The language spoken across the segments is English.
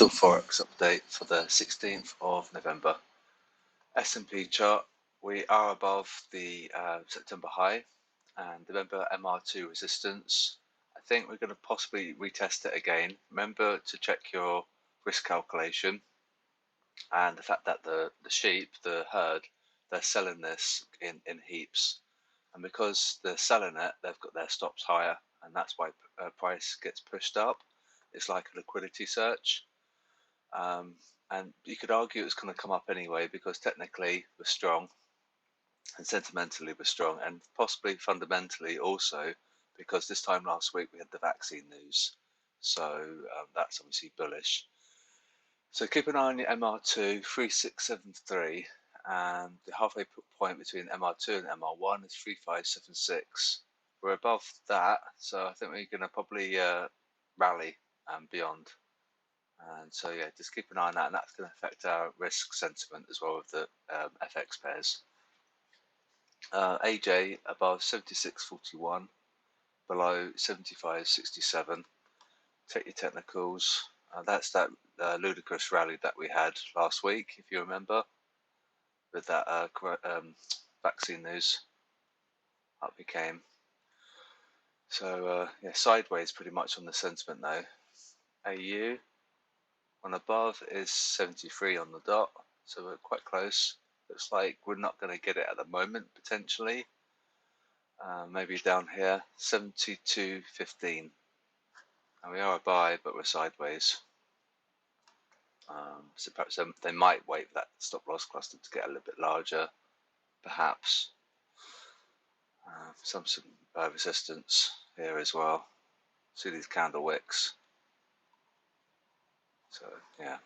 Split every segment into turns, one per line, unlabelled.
Sentimental Forex update for the 16th of November. S&P chart, we are above the September high and November MR2 resistance. I think we're going to possibly retest it again. Remember to check your risk calculation and the fact that the sheep, the herd, they're selling this in heaps. And because they're selling it, they've got their stops higher, and that's why price gets pushed up. It's like a liquidity search. And you could argue it's going to come up anyway because technically we're strong and sentimentally we're strong, and possibly fundamentally also because this time last week we had the vaccine news. So that's obviously bullish. So keep an eye on your MR2, 3673, and the halfway point between MR2 and MR1 is 3576. We're above that, so I think we're going to probably rally and beyond. And so yeah, just keep an eye on that, and that's going to affect our risk sentiment as well with the FX pairs. AJ above 76.41, below 75.67. Take your technicals. That's that ludicrous rally that we had last week, if you remember, with that vaccine news. Up we came. So yeah, sideways pretty much on the sentiment though. AU on above is 73 on the dot, so we're quite close. Looks like we're not going to get it at the moment, potentially. Maybe down here, 72.15. And we are a buy, but we're sideways. So perhaps they might wait for that stop loss cluster to get a little bit larger, perhaps. Some resistance here as well. See these candle wicks. So yeah,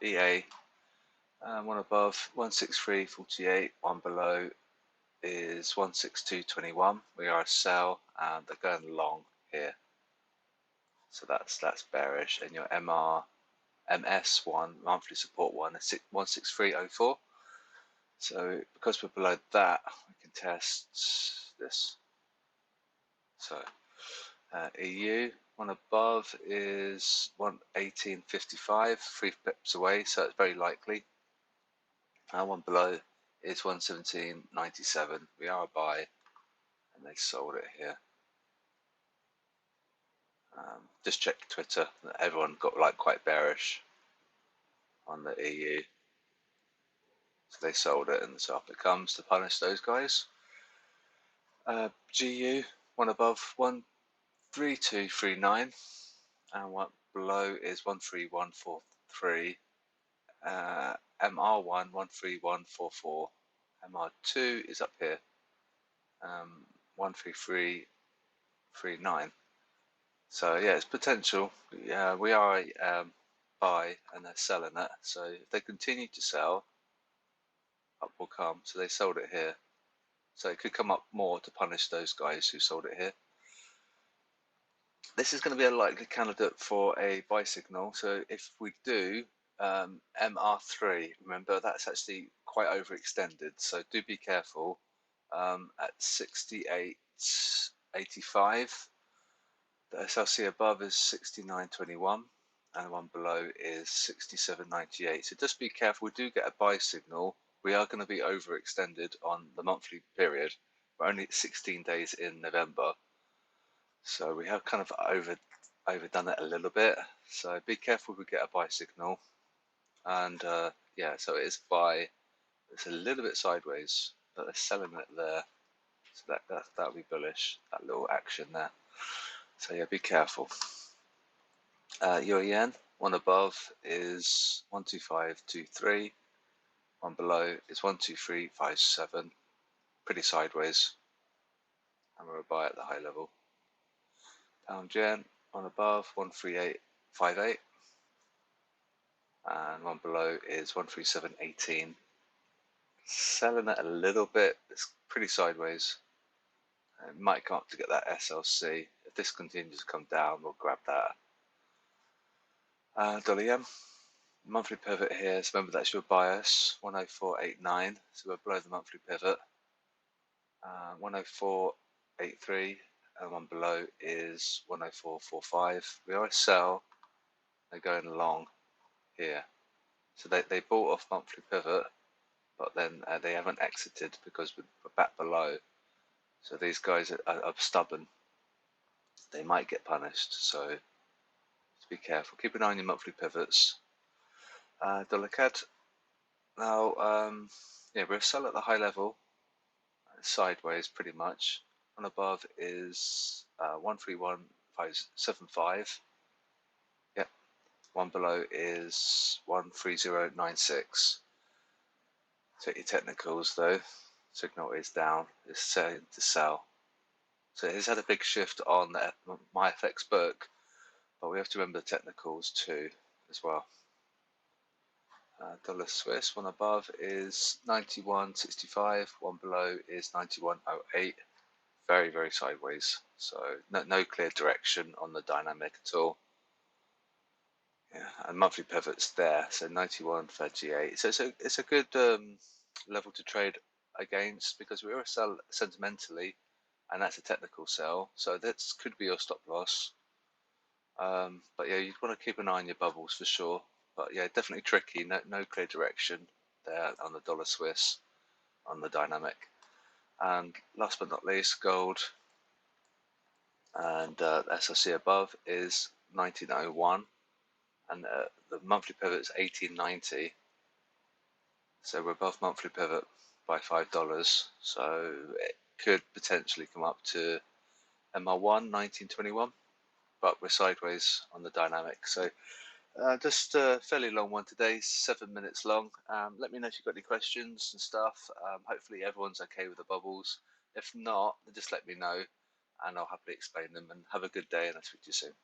EA, one above 163.48, one below is 162.21. We are a sell, and they're going long here. So that's bearish. And your MS1 monthly support one is 163.04. So because we're below that, we can test this. So EU, one above is 118.55, 3 pips away, so it's very likely. One below is 117.97. We are a buy, and they sold it here. Just check Twitter. Everyone got like quite bearish on the EU. So they sold it, and so up it comes to punish those guys. GU, one above 132.39, and one below is 131.43. MR1 131.44. MR2 is up here, 133.39. So yeah, it's potential. Yeah, we are a buy, and they're selling it. So if they continue to sell, up will come. So they sold it here. So it could come up more to punish those guys who sold it here. This is going to be a likely candidate for a buy signal. So if we do MR3, remember that's actually quite overextended. So do be careful. At 68.85, the SLC above is 69.21. And the one below is 67.98. So just be careful. We do get a buy signal. We are going to be overextended on the monthly period. We're only 16 days in November, so we have kind of overdone it a little bit. So be careful if we get a buy signal. And yeah, so it is buy. It's a little bit sideways, but they're selling it there. So that'll be bullish. That little action there. So yeah, be careful. Euro yen, one above is 125.23. One below is 123.57, pretty sideways, and we're a buy at the high level. Pound yen, one above 138.58, and one below is 137.18. Selling it a little bit, it's pretty sideways. It might come up to get that SLC. If this continues to come down, we'll grab that. Dollar yen. Monthly pivot here, so remember that's your bias, 104.89, so we're below the monthly pivot. 104.83, and one below is 104.45. We are a sell, they're going long. here. So they bought off monthly pivot, but then they haven't exited because we're back below. So these guys are stubborn. They might get punished. So be careful. Keep an eye on your monthly pivots. Dollar CAD. Now, yeah, we're still at the high level, sideways pretty much. One above is 131.75. Yep. One below is 130.96. Check your technicals though. Signal is down. It's saying to sell. So it has had a big shift on my FX book, but we have to remember the technicals too as well. Dollar Swiss, one above is 91.65, one below is 91.08. Very, very sideways. So no clear direction on the dynamic at all. Yeah, and monthly pivots there, so 91.38. So it's a good level to trade against because we are a sell sentimentally, and that's a technical sell. So that could be your stop loss. But yeah, you'd want to keep an eye on your bubbles for sure. But yeah, definitely tricky. No clear direction there on the dollar Swiss, on the dynamic. And last but not least, gold. And SLC above is 1901, and the monthly pivot is 1890. So we're above monthly pivot by $5. So it could potentially come up to MR1 1921, but we're sideways on the dynamic. So just a fairly long one today, 7 minutes long. Let me know if you've got any questions and stuff. Hopefully everyone's okay with the bubbles. If not, then just let me know and I'll happily explain them. And have a good day, and I'll speak to you soon.